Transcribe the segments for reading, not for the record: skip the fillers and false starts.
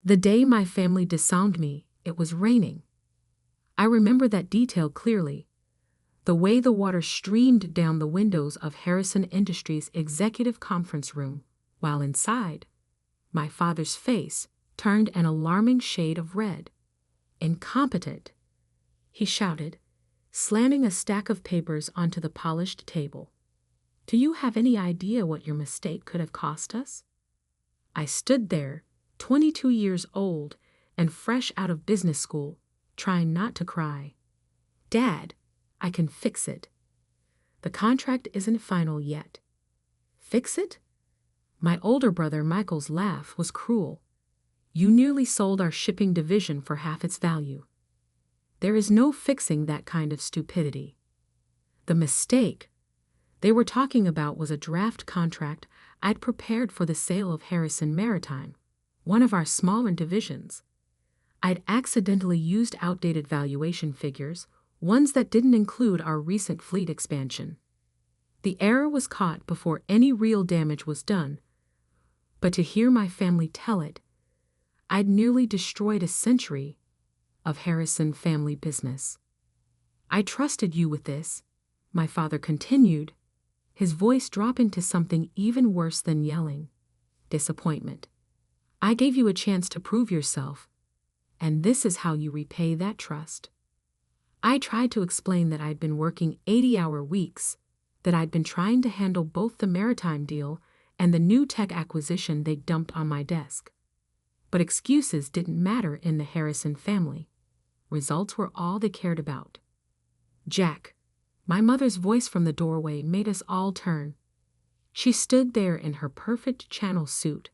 The day my family disowned me, it was raining. I remember that detail clearly. The way the water streamed down the windows of Harrison Industries' executive conference room, while inside, my father's face turned an alarming shade of red. "Incompetent!" he shouted, slamming a stack of papers onto the polished table. "Do you have any idea what your mistake could have cost us?" I stood there, 22 years old and fresh out of business school, trying not to cry. "Dad, I can fix it. The contract isn't final yet." "Fix it?" My older brother Michael's laugh was cruel. "You nearly sold our shipping division for half its value. There is no fixing that kind of stupidity." The mistake they were talking about was a draft contract I'd prepared for the sale of Harrison Maritime, one of our smaller divisions. I'd accidentally used outdated valuation figures, ones that didn't include our recent fleet expansion. The error was caught before any real damage was done, but to hear my family tell it, I'd nearly destroyed a century of Harrison family business. "I trusted you with this," my father continued, his voice dropping to something even worse than yelling: disappointment. "I gave you a chance to prove yourself, and this is how you repay that trust." I tried to explain that I'd been working 80-hour weeks, that I'd been trying to handle both the maritime deal and the new tech acquisition they dumped on my desk. But excuses didn't matter in the Harrison family. Results were all they cared about. "Jack," my mother's voice from the doorway made us all turn. She stood there in her perfect Channel suit,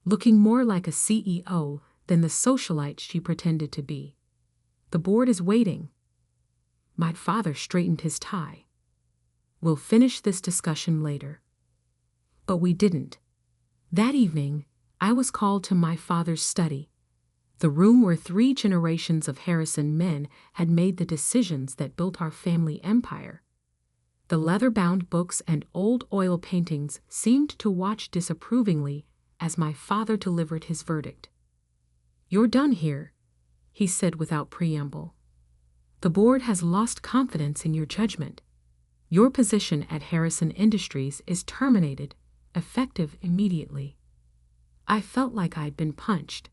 looking more like a CEO than the socialite she pretended to be. "The board is waiting." My father straightened his tie. "We'll finish this discussion later." But we didn't. That evening, I was called to my father's study, the room where 3 generations of Harrison men had made the decisions that built our family empire. The leather-bound books and old oil paintings seemed to watch disapprovingly as my father delivered his verdict. "You're done here," he said without preamble. "The board has lost confidence in your judgment. Your position at Harrison Industries is terminated, effective immediately." I felt like I'd been punched.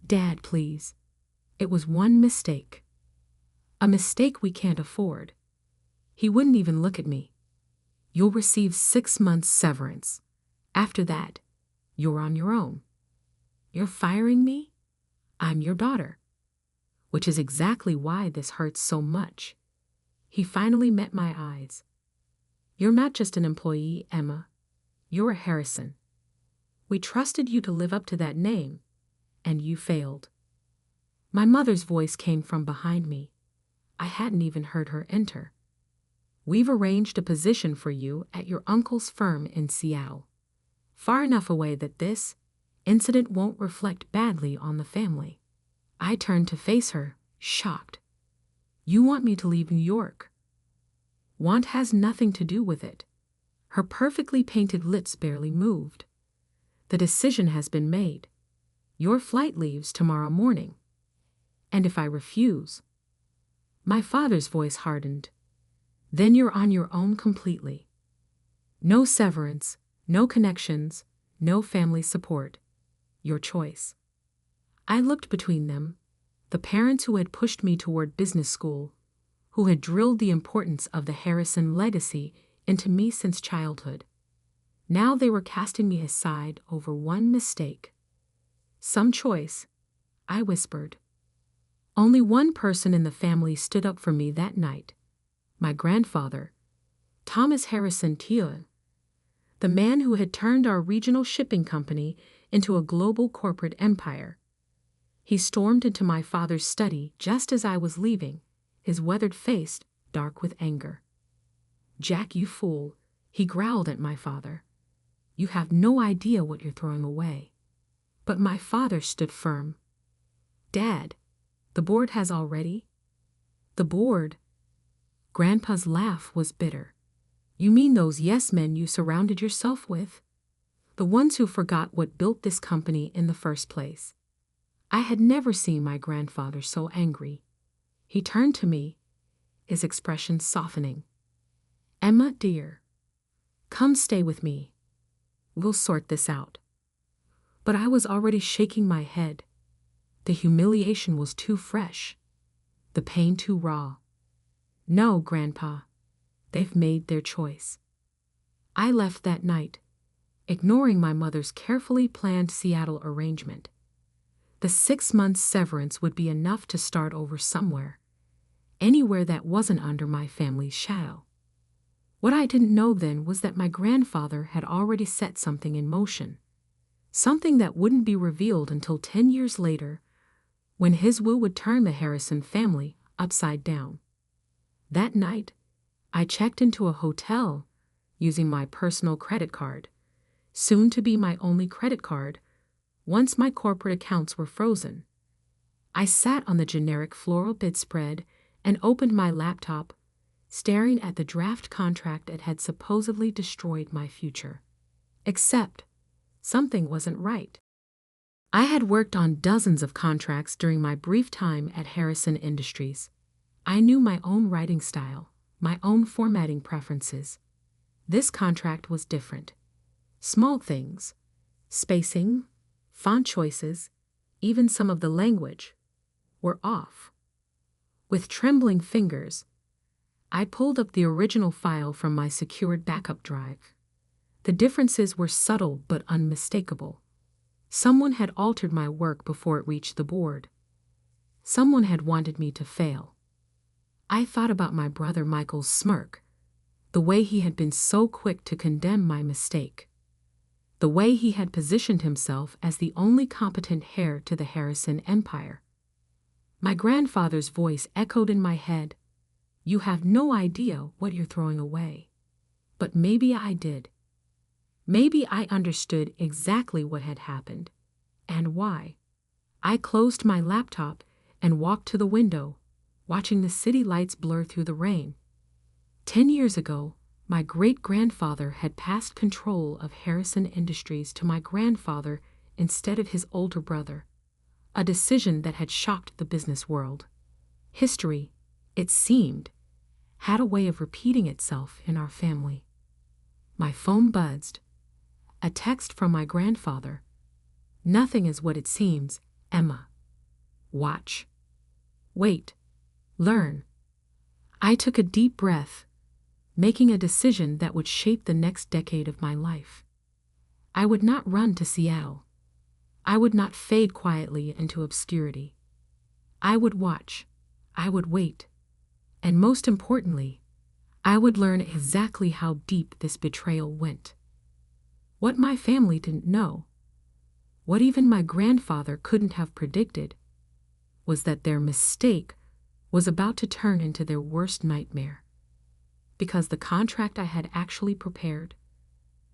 "Dad, please. It was one mistake. A mistake we can't afford." He wouldn't even look at me. "You'll receive 6 months severance. After that, you're on your own." "You're firing me? I'm your daughter." "Which is exactly why this hurts so much." He finally met my eyes. "You're not just an employee, Emma. You're a Harrison. We trusted you to live up to that name, and you failed." My mother's voice came from behind me. I hadn't even heard her enter. "We've arranged a position for you at your uncle's firm in Seattle, far enough away that this incident won't reflect badly on the family." I turned to face her, shocked. "You want me to leave New York?" "Want has nothing to do with it." Her perfectly painted lips barely moved. "The decision has been made. Your flight leaves tomorrow morning." "And if I refuse?" My father's voice hardened. "Then you're on your own completely. No severance, no connections, no family support. Your choice." I looked between them, the parents who had pushed me toward business school, who had drilled the importance of the Harrison legacy into me since childhood. Now they were casting me aside over one mistake. "Some choice," I whispered. Only one person in the family stood up for me that night: my grandfather, Thomas Harrison Thiel, the man who had turned our regional shipping company into a global corporate empire. He stormed into my father's study just as I was leaving, his weathered face dark with anger. "Jack, you fool," he growled at my father. "You have no idea what you're throwing away." But my father stood firm. "Dad, the board has already—" "The board?" Grandpa's laugh was bitter. "You mean those yes-men you surrounded yourself with? The ones who forgot what built this company in the first place. I had never seen my grandfather so angry. He turned to me, his expression softening. "Emma, dear, come stay with me. We'll sort this out." But I was already shaking my head. The humiliation was too fresh, the pain too raw. "No, Grandpa, they've made their choice." I left that night, ignoring my mother's carefully planned Seattle arrangement. The 6 months severance would be enough to start over somewhere, anywhere that wasn't under my family's shadow. What I didn't know then was that my grandfather had already set something in motion, something that wouldn't be revealed until 10 years later, when his will would turn the Harrison family upside down. That night, I checked into a hotel using my personal credit card, soon to be my only credit card, once my corporate accounts were frozen. I sat on the generic floral bedspread and opened my laptop, staring at the draft contract that had supposedly destroyed my future. Except, something wasn't right. I had worked on dozens of contracts during my brief time at Harrison Industries. I knew my own writing style, my own formatting preferences. This contract was different. Small things, spacing, font choices, even some of the language, were off. With trembling fingers, I pulled up the original file from my secured backup drive. The differences were subtle but unmistakable. Someone had altered my work before it reached the board. Someone had wanted me to fail. I thought about my brother Michael's smirk, the way he had been so quick to condemn my mistake, the way he had positioned himself as the only competent heir to the Harrison empire. My grandfather's voice echoed in my head, "You have no idea what you're throwing away." But maybe I did. Maybe I understood exactly what had happened, and why. I closed my laptop and walked to the window, watching the city lights blur through the rain. 10 years ago, my great-grandfather had passed control of Harrison Industries to my grandfather instead of his older brother, a decision that had shocked the business world. History, it seemed, had a way of repeating itself in our family. My phone buzzed. A text from my grandfather. "Nothing is what it seems, Emma. Watch. Wait. Learn." I took a deep breath, making a decision that would shape the next decade of my life. I would not run to Seattle. I would not fade quietly into obscurity. I would watch. I would wait. And most importantly, I would learn exactly how deep this betrayal went. What my family didn't know, what even my grandfather couldn't have predicted, was that their mistake was about to turn into their worst nightmare. Because the contract I had actually prepared,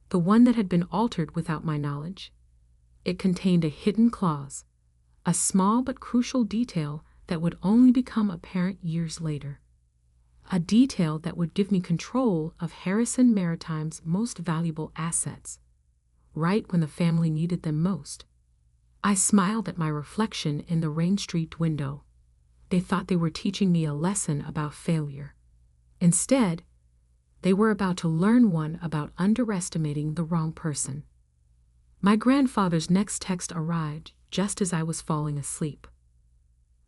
the one that had been altered without my knowledge, it contained a hidden clause, a small but crucial detail that would only become apparent years later. A detail that would give me control of Harrison Maritime's most valuable assets, right when the family needed them most. I smiled at my reflection in the rain-streaked window. They thought they were teaching me a lesson about failure. Instead, they were about to learn one about underestimating the wrong person. My grandfather's next text arrived just as I was falling asleep.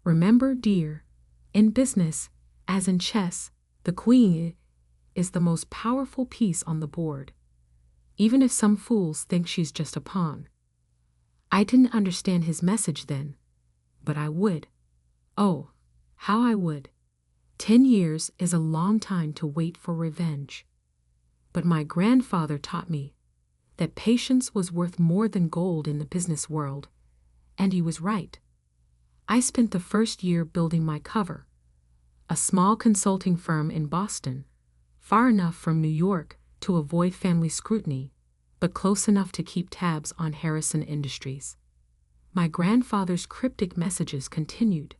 "Remember, dear, in business, as in chess, the queen is the most powerful piece on the board, even if some fools think she's just a pawn." I didn't understand his message then, but I would. Oh, how I would. 10 years is a long time to wait for revenge. But my grandfather taught me that patience was worth more than gold in the business world, and he was right. I spent the first year building my cover, a small consulting firm in Boston, far enough from New York to avoid family scrutiny, but close enough to keep tabs on Harrison Industries. My grandfather's cryptic messages continued,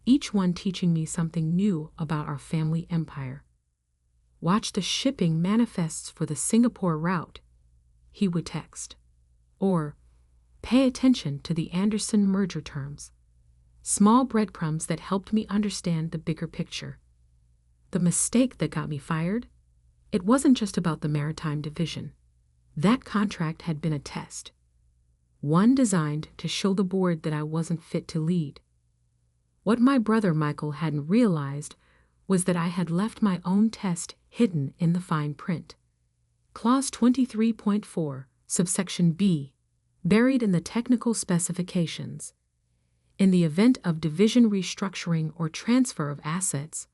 each one teaching me something new about our family empire. "Watch the shipping manifests for the Singapore route," he would text. Or, Pay attention to the Anderson merger terms. Small breadcrumbs that helped me understand the bigger picture. The mistake that got me fired? It wasn't just about the maritime division. That contract had been a test. One designed to show the board that I wasn't fit to lead. What my brother Michael hadn't realized was that I had left my own test hidden in the fine print. Clause 23.4, subsection B, buried in the technical specifications. In the event of division restructuring or transfer of assets,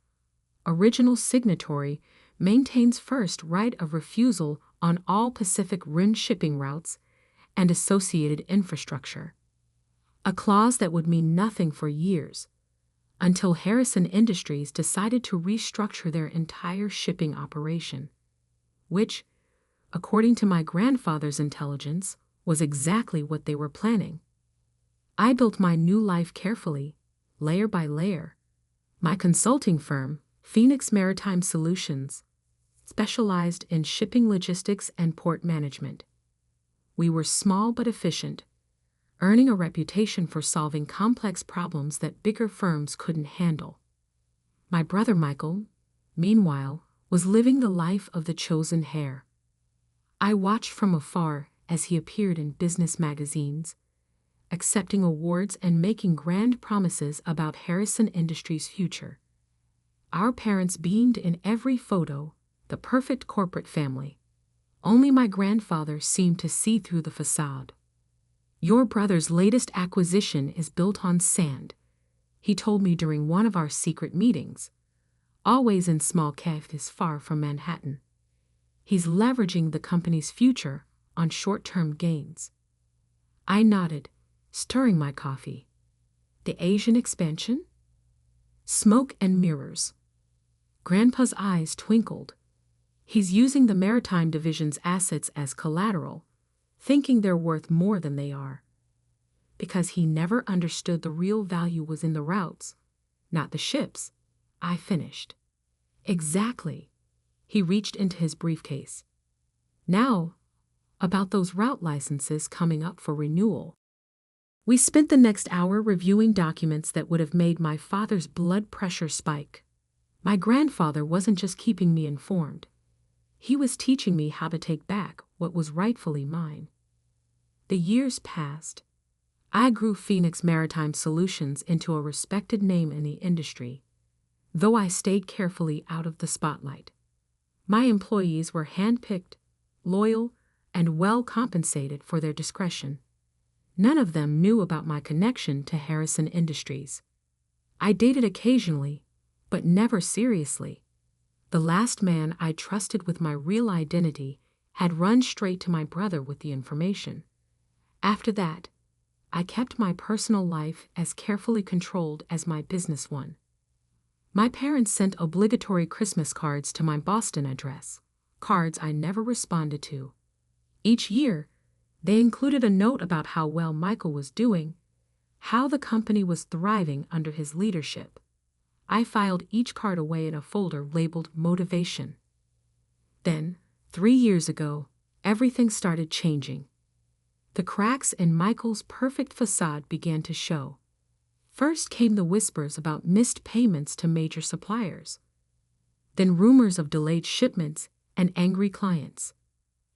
original signatory maintains first right of refusal on all Pacific Rim shipping routes and associated infrastructure. A clause that would mean nothing for years, until Harrison Industries decided to restructure their entire shipping operation, which, according to my grandfather's intelligence, was exactly what they were planning. I built my new life carefully, layer by layer. My consulting firm, Phoenix Maritime Solutions, specialized in shipping logistics and port management. We were small but efficient, earning a reputation for solving complex problems that bigger firms couldn't handle. My brother Michael, meanwhile, was living the life of the chosen heir. I watched from afar as he appeared in business magazines, accepting awards and making grand promises about Harrison Industries' future. Our parents beamed in every photo, the perfect corporate family. Only my grandfather seemed to see through the facade. "Your brother's latest acquisition is built on sand," he told me during one of our secret meetings, always in small cafes far from Manhattan. "He's leveraging the company's future on short-term gains." I nodded, stirring my coffee. The Asian expansion? Smoke and mirrors. Grandpa's eyes twinkled. He's using the Maritime Division's assets as collateral, thinking they're worth more than they are. Because he never understood the real value was in the routes, not the ships, I finished. Exactly. He reached into his briefcase. Now, about those route licenses coming up for renewal. We spent the next hour reviewing documents that would have made my father's blood pressure spike. My grandfather wasn't just keeping me informed. He was teaching me how to take back what was rightfully mine. The years passed. I grew Phoenix Maritime Solutions into a respected name in the industry, though I stayed carefully out of the spotlight. My employees were handpicked, loyal, and well compensated for their discretion. None of them knew about my connection to Harrison Industries. I dated occasionally, but never seriously. The last man I trusted with my real identity had run straight to my brother with the information. After that, I kept my personal life as carefully controlled as my business one. My parents sent obligatory Christmas cards to my Boston address, cards I never responded to. Each year, they included a note about how well Michael was doing, how the company was thriving under his leadership. I filed each card away in a folder labeled Motivation. Then, 3 years ago, everything started changing. The cracks in Michael's perfect facade began to show. First came the whispers about missed payments to major suppliers. Then rumors of delayed shipments and angry clients.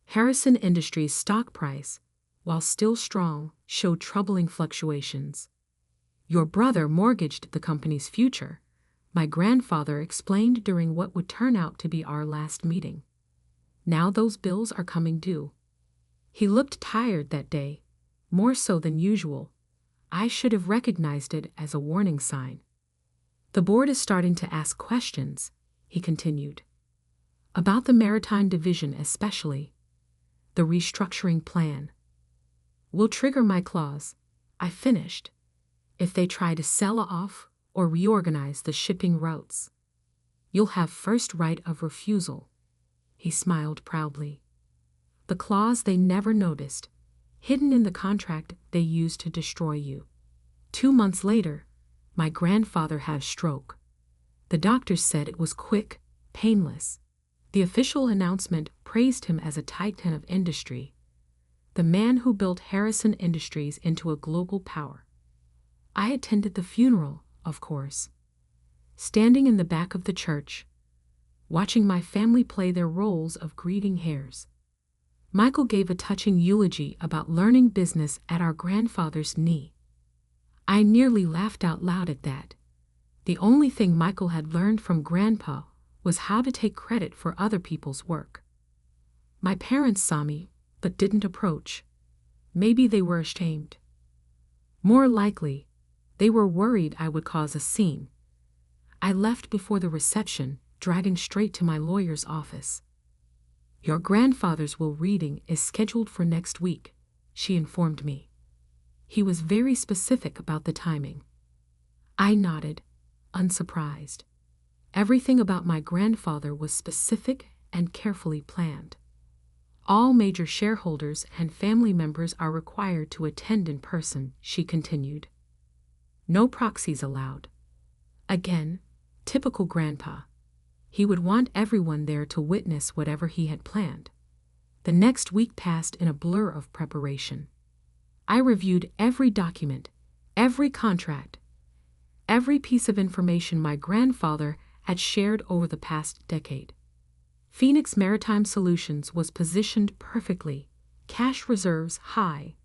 Harrison Industries' stock price, while still strong, showed troubling fluctuations. "Your brother mortgaged the company's future," my grandfather explained during what would turn out to be our last meeting. "Now those bills are coming due." He looked tired that day, more so than usual. I should have recognized it as a warning sign. "The board is starting to ask questions," he continued. "About the Maritime Division especially. The restructuring plan. Will trigger my clause," I finished, "if they try to sell off or reorganize the shipping routes. You'll have first right of refusal." He smiled proudly. The clause they never noticed, hidden in the contract they used to destroy you. 2 months later, my grandfather had a stroke. The doctors said it was quick, painless. The official announcement praised him as a titan of industry. the man who built Harrison Industries into a global power. I attended the funeral, of course, standing in the back of the church, watching my family play their roles of grieving heirs. Michael gave a touching eulogy about learning business at our grandfather's knee. I nearly laughed out loud at that. The only thing Michael had learned from Grandpa was how to take credit for other people's work. My parents saw me, but didn't approach. Maybe they were ashamed. More likely, they were worried I would cause a scene. I left before the reception, driving straight to my lawyer's office. "Your grandfather's will reading is scheduled for next week," she informed me. He was very specific about the timing. I nodded, unsurprised. Everything about my grandfather was specific and carefully planned. "All major shareholders and family members are required to attend in person," she continued. "No proxies allowed." Again, typical Grandpa. He would want everyone there to witness whatever he had planned. The next week passed in a blur of preparation. I reviewed every document, every contract, every piece of information my grandfather had shared over the past decade. Phoenix Maritime Solutions was positioned perfectly, cash reserves high,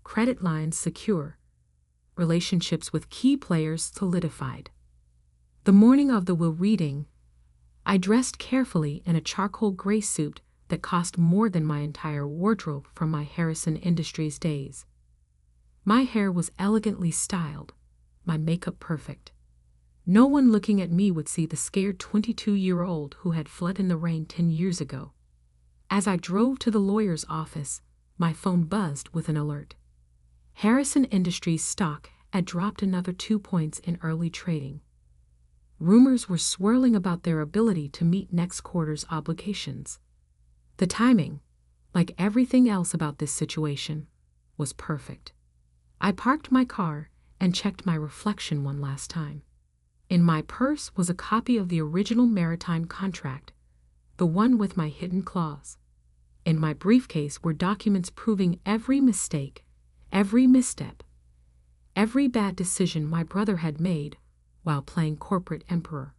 credit lines secure, relationships with key players solidified. The morning of the will reading, I dressed carefully in a charcoal gray suit that cost more than my entire wardrobe from my Harrison Industries days. My hair was elegantly styled, my makeup perfect. No one looking at me would see the scared 22-year-old who had fled in the rain 10 years ago. As I drove to the lawyer's office, my phone buzzed with an alert. Harrison Industries stock had dropped another 2 points in early trading. Rumors were swirling about their ability to meet next quarter's obligations. The timing, like everything else about this situation, was perfect. I parked my car and checked my reflection one last time. In my purse was a copy of the original maritime contract, the one with my hidden clause. In my briefcase were documents proving every mistake, every misstep, every bad decision my brother had made while playing corporate emperor.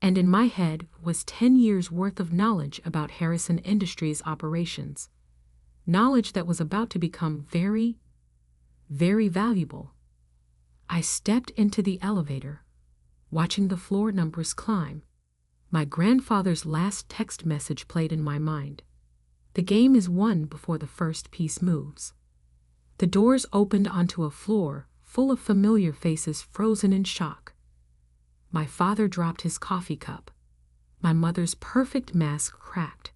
And in my head was 10 years' worth of knowledge about Harrison Industries operations, knowledge that was about to become very, very valuable. I stepped into the elevator, watching the floor numbers climb. My grandfather's last text message played in my mind. The game is won before the first piece moves. The doors opened onto a floor full of familiar faces frozen in shock. My father dropped his coffee cup. My mother's perfect mask cracked.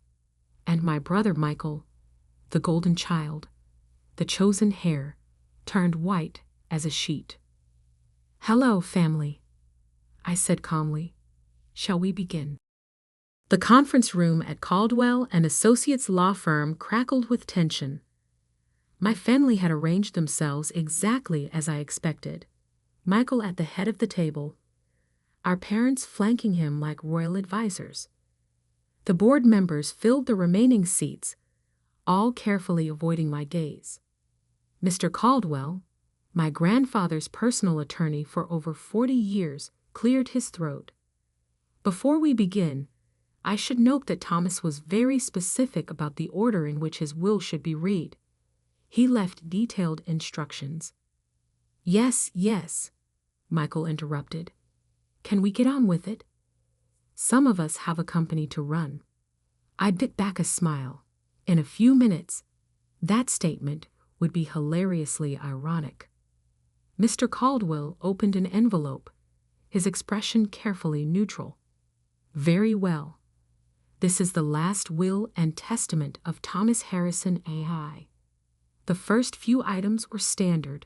And my brother Michael, the golden child, the chosen heir, turned white as a sheet. "Hello, family," I said calmly. "Shall we begin?" The conference room at Caldwell and Associates law firm crackled with tension. My family had arranged themselves exactly as I expected. Michael at the head of the table, our parents flanking him like royal advisors. The board members filled the remaining seats, all carefully avoiding my gaze. Mr. Caldwell, my grandfather's personal attorney for over 40 years, cleared his throat. "Before we begin, I should note that Thomas was very specific about the order in which his will should be read. He left detailed instructions." Yes, Michael interrupted. "Can we get on with it? Some of us have a company to run." I bit back a smile. In a few minutes, that statement would be hilariously ironic. Mr. Caldwell opened an envelope, his expression carefully neutral. "Very well. This is the last will and testament of Thomas Harrison AI. The first few items were standard: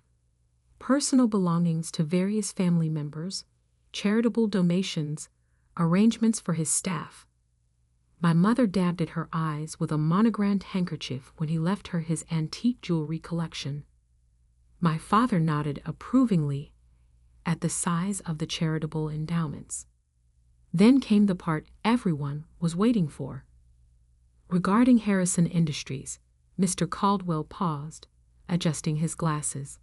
personal belongings to various family members, charitable donations, arrangements for his staff." My mother dabbed at her eyes with a monogrammed handkerchief when he left her his antique jewelry collection. My father nodded approvingly at the size of the charitable endowments. Then came the part everyone was waiting for. Regarding Harrison Industries, Mr. Caldwell paused, adjusting his glasses.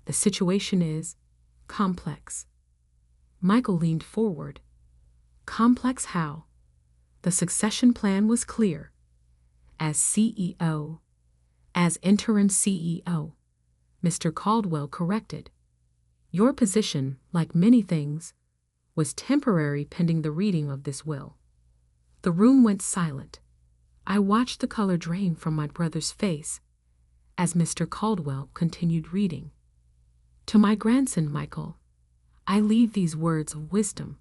The situation is complex. Michael leaned forward. Complex how? The succession plan was clear. As CEO, as interim CEO, Mr. Caldwell corrected. Your position, like many things, was temporary pending the reading of this will. The room went silent. I watched the color drain from my brother's face as Mr. Caldwell continued reading. To my grandson, Michael, I leave these words of wisdom.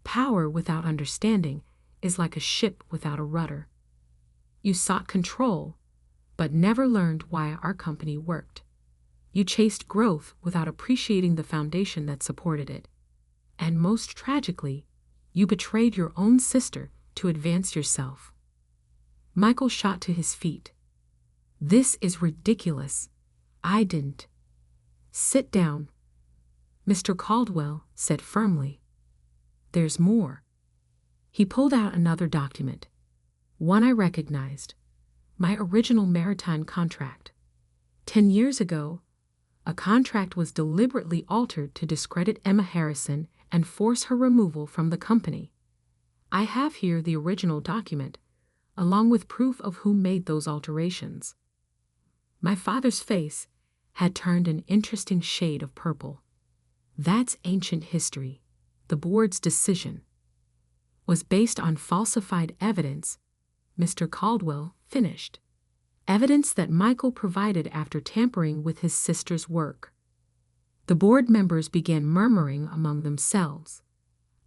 Power without understanding is like a ship without a rudder. You sought control, but never learned why our company worked. You chased growth without appreciating the foundation that supported it. And most tragically, you betrayed your own sister to advance yourself. Michael shot to his feet. This is ridiculous. I didn't. Sit down, Mr. Caldwell said firmly. There's more. He pulled out another document, one I recognized, my original maritime contract. 10 years ago, a contract was deliberately altered to discredit Emma Harrison and force her removal from the company. I have here the original document, along with proof of who made those alterations. My father's face had turned an interesting shade of purple. That's ancient history. The board's decision was based on falsified evidence, Mr. Caldwell finished. Evidence that Michael provided after tampering with his sister's work. The board members began murmuring among themselves.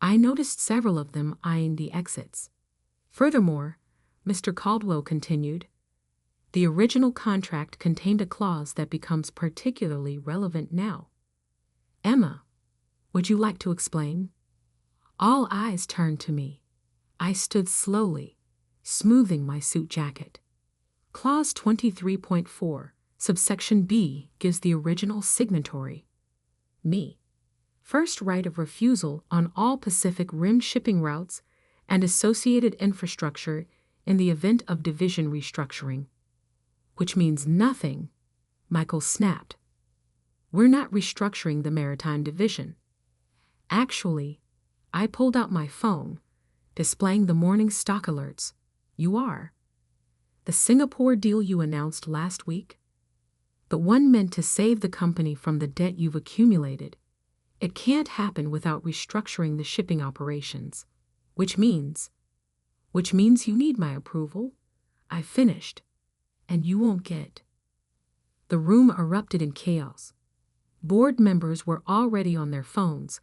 I noticed several of them eyeing the exits. Furthermore, Mr. Caldwell continued, the original contract contained a clause that becomes particularly relevant now. Emma, would you like to explain? All eyes turned to me. I stood slowly, smoothing my suit jacket. Clause 23.4, subsection B, gives the original signatory, me, first right of refusal on all Pacific Rim shipping routes and associated infrastructure in the event of division restructuring. Which means nothing, Michael snapped. We're not restructuring the maritime division. Actually, I pulled out my phone, displaying the morning stock alerts. You are. The Singapore deal you announced last week? The one meant to save the company from the debt you've accumulated. It can't happen without restructuring the shipping operations. Which means you need my approval. I finished. And you won't get. The room erupted in chaos. Board members were already on their phones,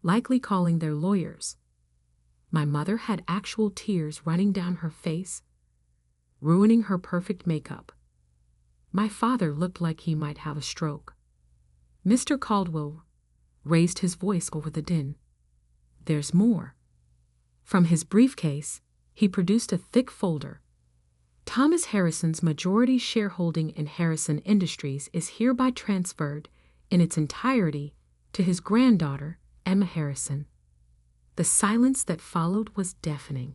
likely calling their lawyers. My mother had actual tears running down her face, ruining her perfect makeup. My father looked like he might have a stroke. Mr. Caldwell raised his voice over the din. There's more. From his briefcase, he produced a thick folder. Thomas Harrison's majority shareholding in Harrison Industries is hereby transferred in its entirety to his granddaughter, Emma Harrison. The silence that followed was deafening.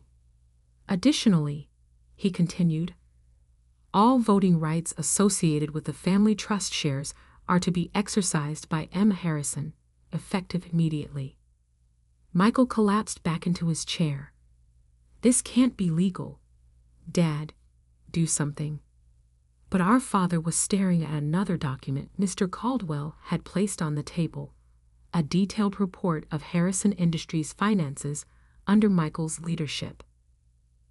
Additionally, he continued, all voting rights associated with the family trust shares are to be exercised by Emma Harrison, effective immediately. Michael collapsed back into his chair. This can't be legal. Dad, do something. But our father was staring at another document Mr. Caldwell had placed on the table, a detailed report of Harrison Industries' finances under Michael's leadership.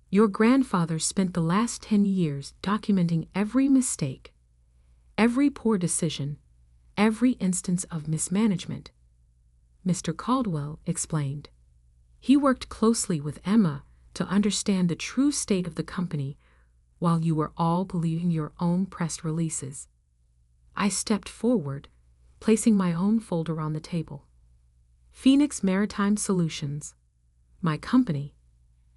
Your grandfather spent the last 10 years documenting every mistake, every poor decision, every instance of mismanagement. Mr. Caldwell explained. He worked closely with Emma to understand the true state of the company while you were all believing your own press releases. I stepped forward, placing my own folder on the table. Phoenix Maritime Solutions, my company,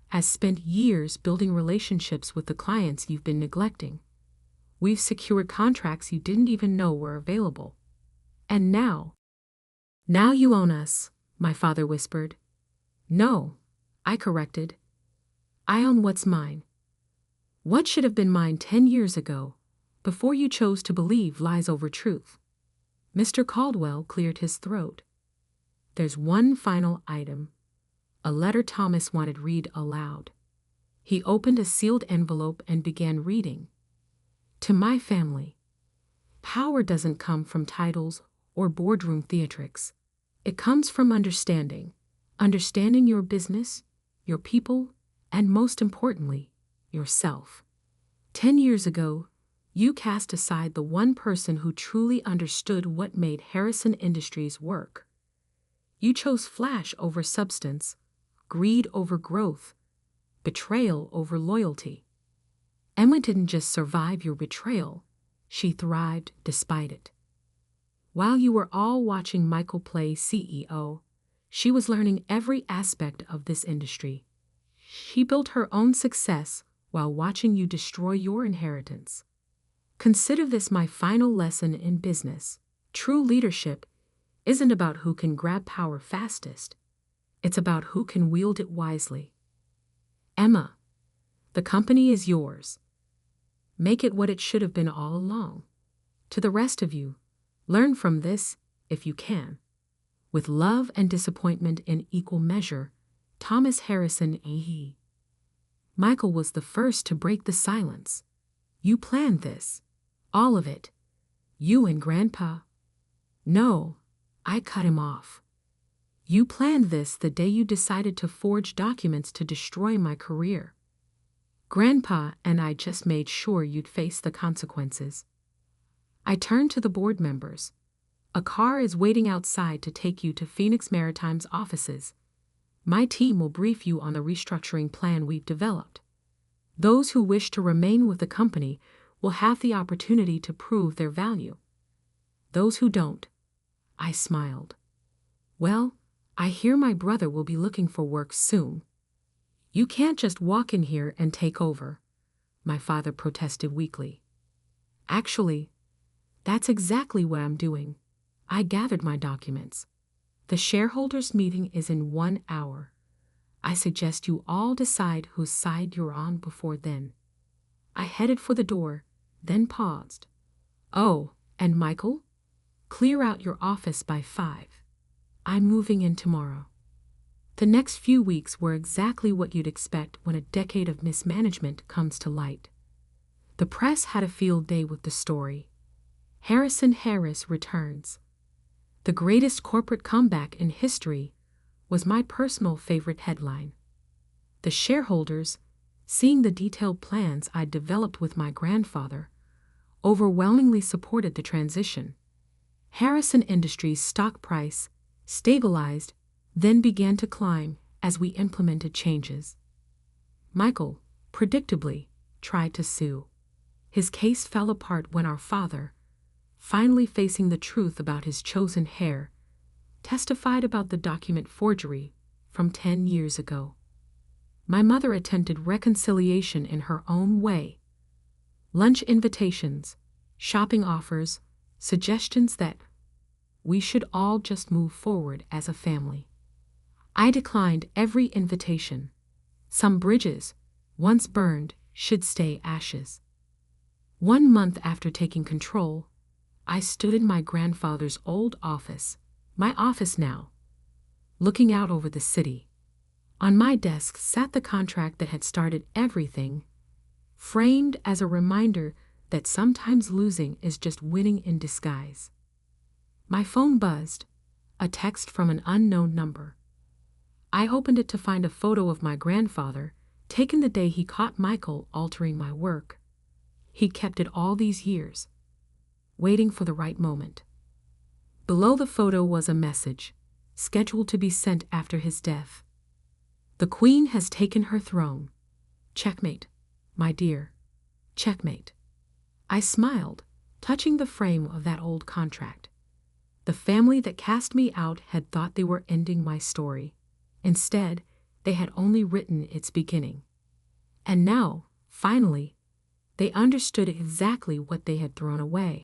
has spent years building relationships with the clients you've been neglecting. We've secured contracts you didn't even know were available. And now you own us, my father whispered. No, I corrected. I own what's mine. What should have been mine 10 years ago, before you chose to believe lies over truth? Mr. Caldwell cleared his throat. There's one final item. A letter Thomas wanted read aloud. He opened a sealed envelope and began reading. To my family. Power doesn't come from titles or boardroom theatrics. It comes from understanding. Understanding your business, your people, and most importantly, yourself. 10 years ago, you cast aside the one person who truly understood what made Harrison Industries work. You chose flash over substance, greed over growth, betrayal over loyalty. Emma didn't just survive your betrayal, she thrived despite it. While you were all watching Michael play CEO, she was learning every aspect of this industry. She built her own success while watching you destroy your inheritance. Consider this my final lesson in business. True leadership isn't about who can grab power fastest. It's about who can wield it wisely. Emma, the company is yours. Make it what it should have been all along. To the rest of you, learn from this if you can. With love and disappointment in equal measure, Thomas Harrison A.E. Michael was the first to break the silence. You planned this. All of it. You and Grandpa. No, I cut him off. You planned this the day you decided to forge documents to destroy my career. Grandpa and I just made sure you'd face the consequences. I turned to the board members. A car is waiting outside to take you to Phoenix Maritime's offices. My team will brief you on the restructuring plan we've developed. Those who wish to remain with the company will have the opportunity to prove their value. Those who don't, I smiled. Well, I hear my brother will be looking for work soon. You can't just walk in here and take over, my father protested weakly. Actually, that's exactly what I'm doing. I gathered my documents. The shareholders' meeting is in 1 hour. I suggest you all decide whose side you're on before then. I headed for the door, then paused. Oh, and Michael? Clear out your office by 5. I'm moving in tomorrow. The next few weeks were exactly what you'd expect when a decade of mismanagement comes to light. The press had a field day with the story. Harrison Harris returns. The greatest corporate comeback in history was my personal favorite headline. The shareholders, seeing the detailed plans I'd developed with my grandfather, overwhelmingly supported the transition. Harrison Industries' stock price stabilized, then began to climb as we implemented changes. Michael, predictably, tried to sue. His case fell apart when our father, finally facing the truth about his chosen heir, testified about the document forgery from 10 years ago. My mother attempted reconciliation in her own way. Lunch invitations, shopping offers, suggestions that we should all just move forward as a family. I declined every invitation. Some bridges, once burned, should stay ashes. 1 month after taking control, I stood in my grandfather's old office, my office now, looking out over the city. On my desk sat the contract that had started everything, framed as a reminder that sometimes losing is just winning in disguise. My phone buzzed, a text from an unknown number. I opened it to find a photo of my grandfather, taken the day he caught Michael altering my work. He'd kept it all these years, waiting for the right moment. Below the photo was a message, scheduled to be sent after his death. The Queen has taken her throne. Checkmate, my dear. Checkmate. I smiled, touching the frame of that old contract. The family that cast me out had thought they were ending my story. Instead, they had only written its beginning. And now, finally, they understood exactly what they had thrown away.